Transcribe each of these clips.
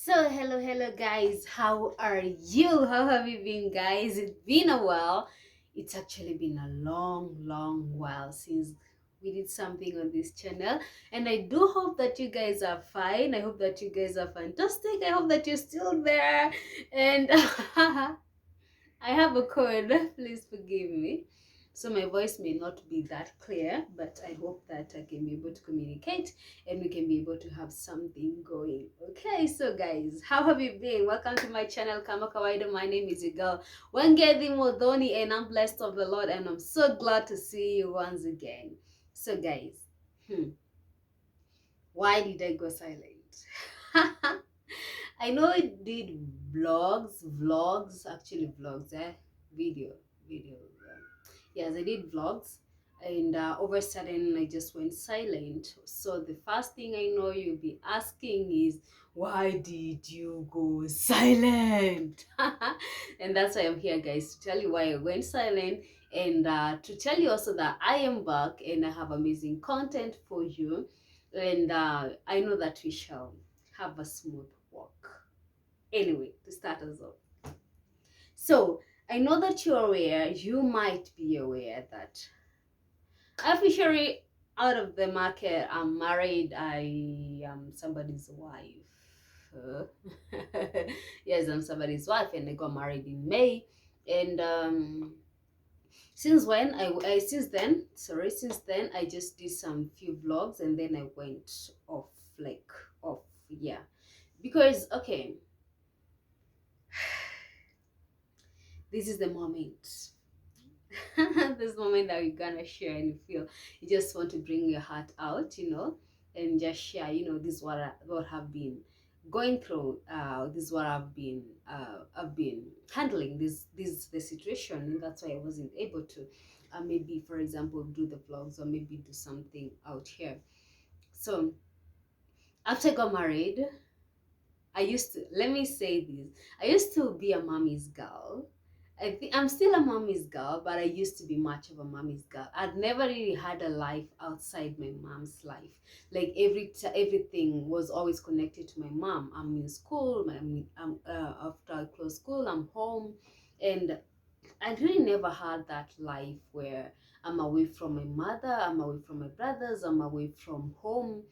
Hello guys, how are you? How have you been, guys? It's been a while. It's actually been a long while since we did something on this channel, and I do hope that you guys are fine. I hope that you guys are fantastic. I hope that you're still there, and I have a cold. Please forgive me. So my voice may not be that clear, but I hope that I can be able to communicate and we can be able to have something going. Okay, so guys, how have you been? Welcome to my channel, Kama Kawaida. My name is your girl, Wangedi Modoni, and I'm blessed of the Lord, and I'm so glad to see you once again. So guys, why did I go silent? I know I did vlogs, video, video. Yes, I did vlogs, and over a sudden I just went silent. So the first thing I know you'll be asking is, why did you go silent? And that's why I'm here, guys, to tell you why I went silent, and to tell you also that I am back and I have amazing content for you, and I know that we shall have a smooth walk. Anyway, to start us off. So, I know that you're aware, you might be aware that officially out of the market, I'm married, I am somebody's wife. Uh, yes, I'm somebody's wife, and I got married in May. And since then I just did some few vlogs, and then I went off, like off, yeah, because okay, this is the moment. This moment that we're gonna share, and you feel you just want to bring your heart out, and just share, this is what have been going through, this is what I've been handling, this the situation, and that's why I wasn't able to maybe, for example, do the vlogs or maybe do something out here. So after I got married, let me say this, I used to be a mommy's girl. I think I'm still a mommy's girl, but I used to be much of a mommy's girl. I'd never really had a life outside my mom's life. Like everything was always connected to my mom. I'm in school. After I close school, I'm home, and I really never had that life where I'm away from my mother, I'm away from my brothers, I'm away from home.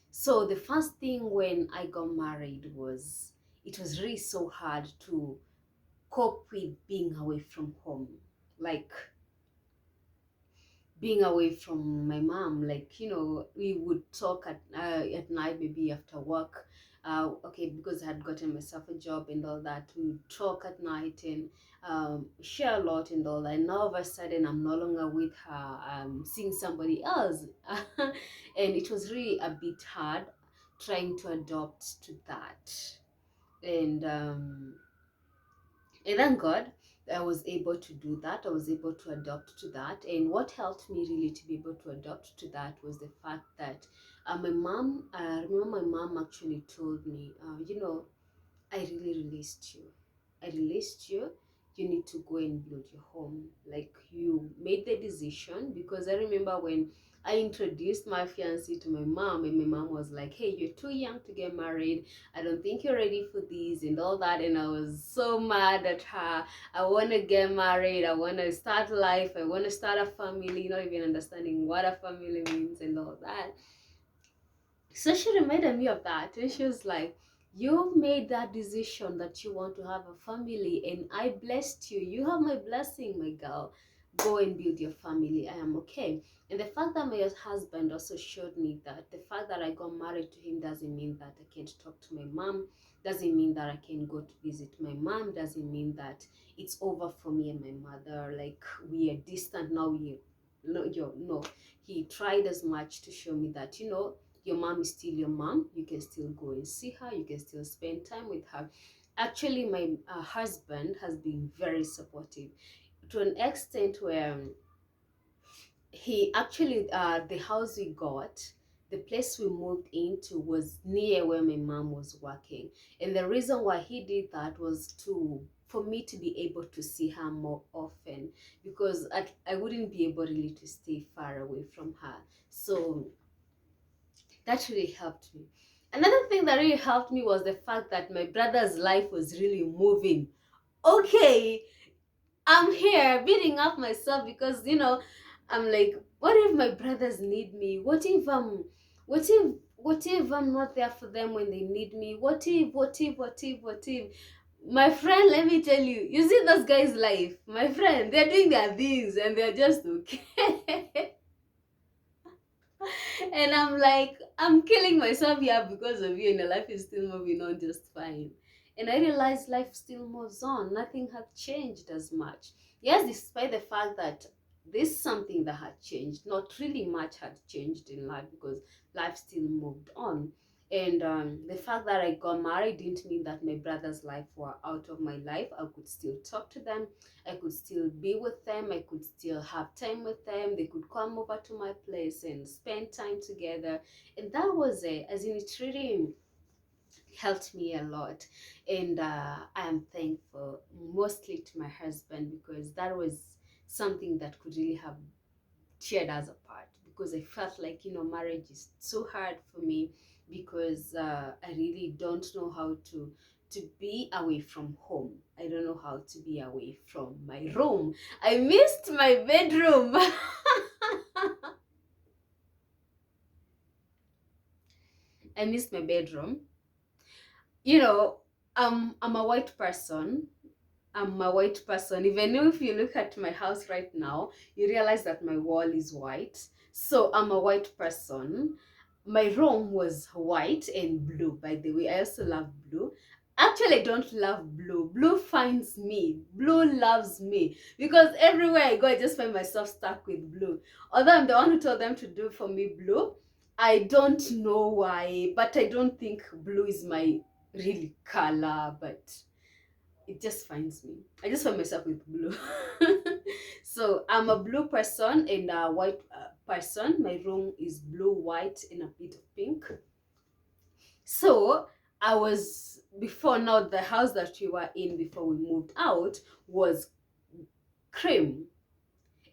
So the first thing when I got married was, it was really so hard to cope with being away from home. Like being away from my mom, like, we would talk at night, maybe after work, okay, because I had gotten myself a job and all that, we would talk at night and share a lot and all that. And now all of a sudden I'm no longer with her, I'm seeing somebody else. And it was really a bit hard trying to adopt to that. And thank God I was able to do that. I was able to adopt to that. And what helped me really to be able to adopt to that was the fact that my mom, I remember my mom actually told me, I really released you. I released you. You need to go and build your home. Like, you made the decision. Because I remember when I introduced my fiancé to my mom, and my mom was like, hey, you're too young to get married. I don't think you're ready for this and all that. And I was so mad at her. I want to get married. I want to start life. I want to start a family, not even understanding what a family means and all that. So she reminded me of that, and she was like, you made that decision that you want to have a family, and I blessed you. You have my blessing, my girl. Go and build your family. I am okay. And the fact that my husband also showed me that the fact that I got married to him doesn't mean that I can't talk to my mom, doesn't mean that I can go to visit my mom, doesn't mean that it's over for me and my mother. Like, we are distant now. No. He tried as much to show me that, your mom is still your mom. You can still go and see her. You can still spend time with her. Actually, my husband has been very supportive to an extent where he actually, the house we got, the place we moved into was near where my mom was working. And the reason why he did that was for me to be able to see her more often, because I wouldn't be able really to stay far away from her. So that really helped me. Another thing that really helped me was the fact that my brother's life was really moving. Okay, I'm here beating up myself because I'm like, what if my brothers need me? What if I'm not there for them when they need me? What if? My friend, let me tell you, you see those guys' life, my friend, they're doing their things and they're just okay. And I'm like, I'm killing myself here because of you, and the life is still moving on just fine. And I realized life still moves on. Nothing had changed as much. Yes, despite the fact that this is something that had changed, not really much had changed in life because life still moved on. And the fact that I got married didn't mean that my brother's life were out of my life. I could still talk to them. I could still be with them. I could still have time with them. They could come over to my place and spend time together. And that was it. As in, it really helped me a lot. And I am thankful mostly to my husband because that was something that could really have teared us apart, because I felt like, marriage is so hard for me because I really don't know how to be away from home. I don't know how to be away from my room. I missed my bedroom. I missed my bedroom. You know, I'm a white person. I'm a white person. Even if you look at my house right now, you realize that my wall is white. So I'm a white person. My room was white and blue, by the way. I also love blue. Actually, I don't love blue. Blue finds me. Blue loves me. Because everywhere I go, I just find myself stuck with blue. Although I'm the one who told them to do for me blue, I don't know why, but I don't think blue is my really color, but it just finds me. I just find myself with blue. So I'm a blue person and a white person. My room is blue, white, and a bit of pink. So I was before now the house that we were in before we moved out was cream.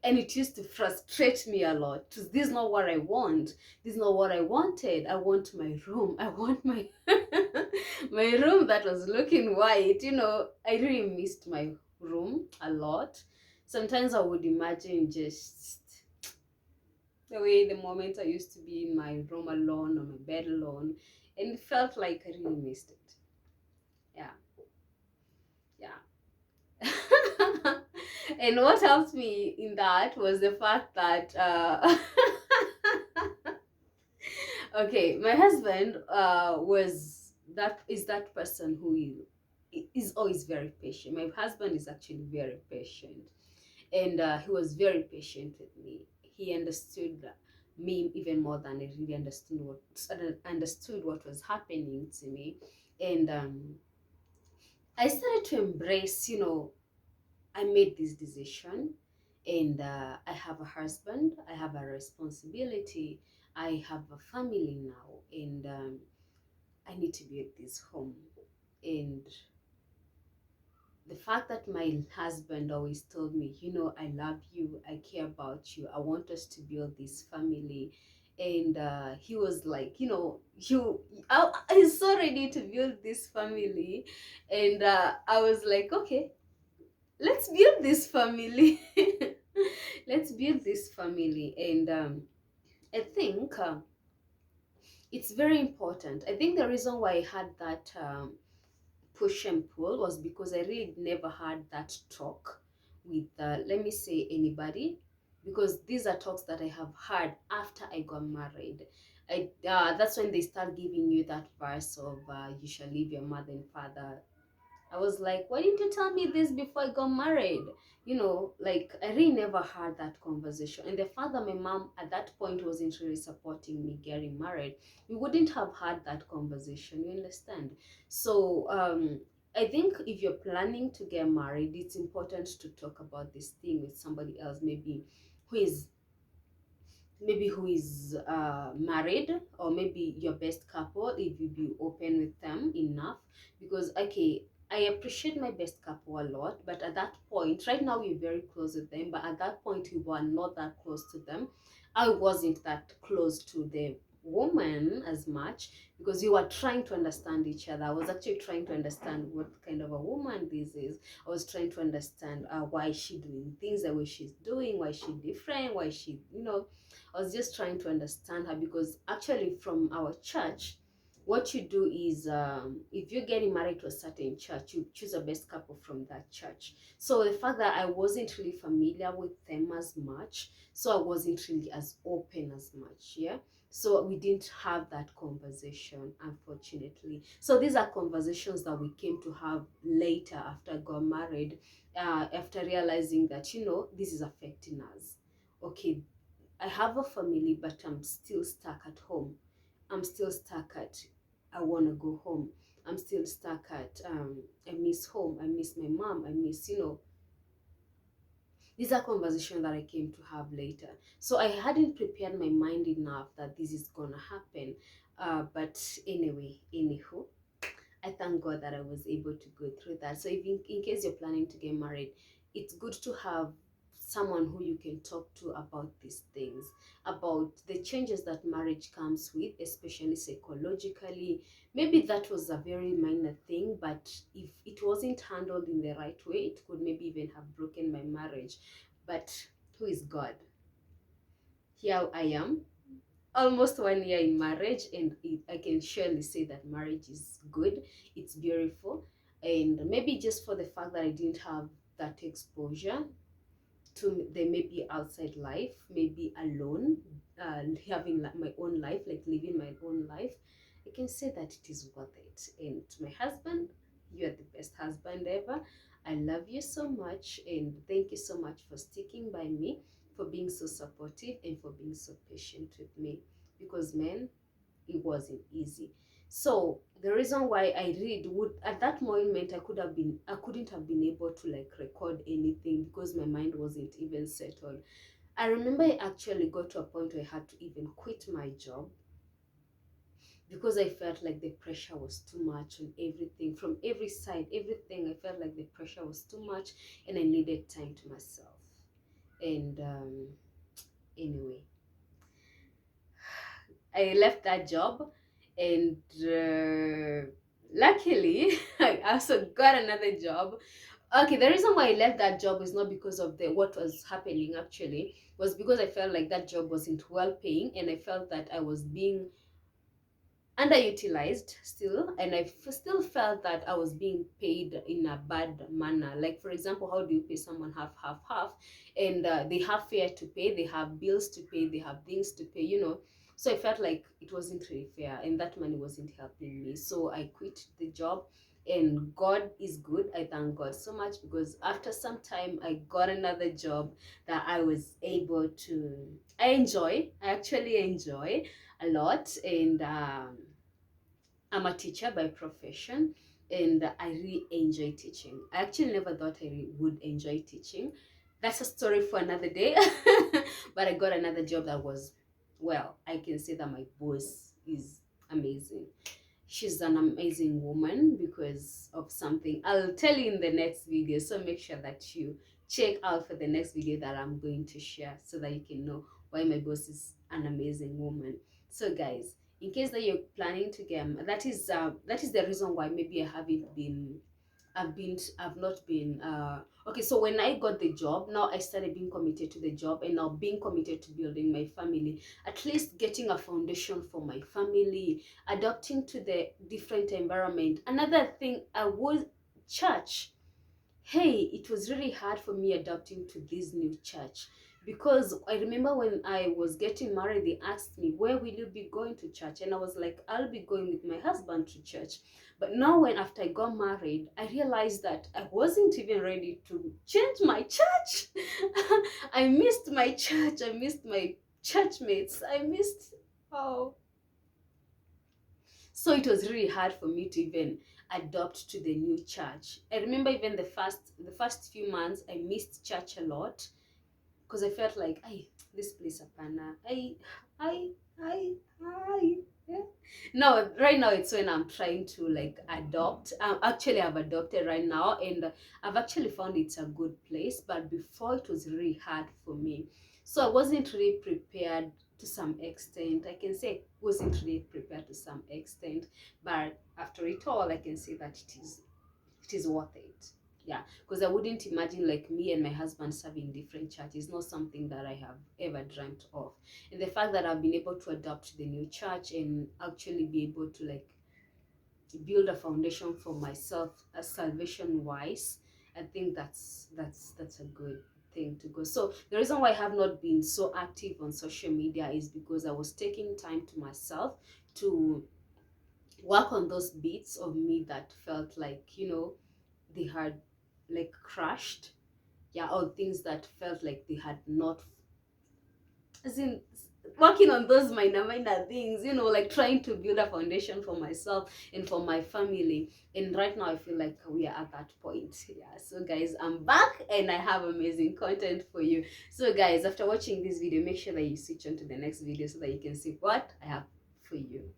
And it used to frustrate me a lot. This is not what I want. This is not what I wanted. I want my room. I want my my room that was looking white. I really missed my room a lot. Sometimes I would imagine just the way the moment I used to be in my room alone, on my bed alone, and it felt like I really missed it. Yeah, yeah. And what helped me in that was the fact that okay, my husband is that person who is always very patient. My husband is actually very patient, and he was very patient with me. He understood me even more than I really understood what was happening to me. And I started to embrace, I made this decision, and I have a husband, I have a responsibility, I have a family now, and I need to build this home. And the fact that my husband always told me, I love you, I care about you, I want us to build this family. And he was like, he's so ready to build this family. And I was like, okay, let's build this family. Let's build this family. And I think it's very important. I think the reason why I had that push and pull was because I really never had that talk with, let me say, anybody, because these are talks that I have had after I got married. That's when they start giving you that verse of you shall leave your mother and father. I was like, why didn't you tell me this before I got married? Like I really never had that conversation. And the fact that my mom at that point wasn't really supporting me getting married, we wouldn't have had that conversation. You understand? So I think if you're planning to get married, it's important to talk about this thing with somebody else, who is maybe who is married, or maybe your best couple, if you be open with them enough. Because okay, I appreciate my best couple a lot, but at that point right now we're very close with them, but at that point we were not that close to them. I wasn't that close to them woman as much, because we were trying to understand each other. I was actually trying to understand what kind of a woman this is. I was trying to understand why is she doing things the way she's doing, why is she different, why is she, I was just trying to understand her, because actually from our church, what you do is, if you're getting married to a certain church, you choose a best couple from that church. So the fact that I wasn't really familiar with them as much, so I wasn't really as open as much, yeah. So we didn't have that conversation, unfortunately. So these are conversations that we came to have later after I got married, after realizing that, this is affecting us. Okay, I have a family, but I'm still stuck at home. I'm still stuck at, I want to go home. I'm still stuck at, I miss home. I miss my mom. I miss, these are conversations that I came to have later. So I hadn't prepared my mind enough that this is gonna happen. But anyway, anywho, I thank God that I was able to go through that. So if in case you're planning to get married, it's good to have someone who you can talk to about these things, about the changes that marriage comes with, especially psychologically. Maybe that was a very minor thing, but if it wasn't handled in the right way, it could maybe even have broken my marriage. But who is God? Here I am, almost 1 year in marriage, and I can surely say that marriage is good, it's beautiful. And maybe just for the fact that I didn't have that exposure to the maybe outside life, maybe alone, having my own life, like living my own life, I can say that it is worth it. And my husband, you are the best husband ever. I love you so much, and thank you so much for sticking by me, for being so supportive, and for being so patient with me, because man, it wasn't easy. So the reason why I read would, at that moment, I couldn't have been able to like record anything, because my mind wasn't even settled. I remember I actually got to a point where I had to even quit my job, because I felt like the pressure was too much on everything, from every side, everything. I felt like the pressure was too much, and I needed time to myself. And anyway, I left that job, and luckily I also got another job. Okay, the reason why I left that job is not because of the what was happening, actually, was because I felt like that job wasn't well paying, and I felt that I was being underutilized still, and still felt that I was being paid in a bad manner. Like, for example, how do you pay someone half, and they have fare to pay, they have bills to pay, they have things to pay, so I felt like it wasn't really fair, and that money wasn't helping me. So I quit the job, and God is good. I thank God so much, because after some time I got another job that I was able to, I actually enjoy a lot. And I'm a teacher by profession, and I really enjoy teaching. I actually never thought I would enjoy teaching. That's a story for another day. But I got another job that was, well, I can say that my boss is amazing. She's an amazing woman, because of something I'll tell you in the next video. So make sure that you check out for the next video that I'm going to share, so that you can know why my boss is an amazing woman. So guys, in case that you're planning to get, that is the reason why maybe I haven't been, I've not been okay. So when I got the job, now I started being committed to the job, and now being committed to building my family, at least getting a foundation for my family, adapting to the different environment. Another thing, I was church. Hey, it was really hard for me adapting to this new church, because I remember when I was getting married, they asked me, where will you be going to church? And I was like, I'll be going with my husband to church. But now, when after I got married, I realized that I wasn't even ready to change my church. I missed my church. I missed my church mates. I missed, oh, so it was really hard for me to even adopt to the new church. I remember even the first few months I missed church a lot, because I felt like, I this place apana. I I yeah. No, right now it's when I'm trying to like adopt. Actually, I've adopted right now, and I've actually found it's a good place. But before, it was really hard for me, so I wasn't really prepared to some extent. I can say I wasn't really prepared to some extent, but after it all, I can say that it is worth it. Yeah, because I wouldn't imagine like me and my husband serving different churches. Not something that I have ever dreamt of. And the fact that I've been able to adapt to the new church and actually be able to like build a foundation for myself as salvation wise, I think that's a good thing to go. So the reason why I have not been so active on social media is because I was taking time to myself to work on those bits of me that felt like, they had like crashed. Yeah, or things that felt like they had not, as in working on those minor things, like trying to build a foundation for myself and for my family. And right now I feel like we are at that point. Yeah, so guys, I'm back and I have amazing content for you. So guys, after watching this video, make sure that you switch on to the next video so that you can see what I have for you.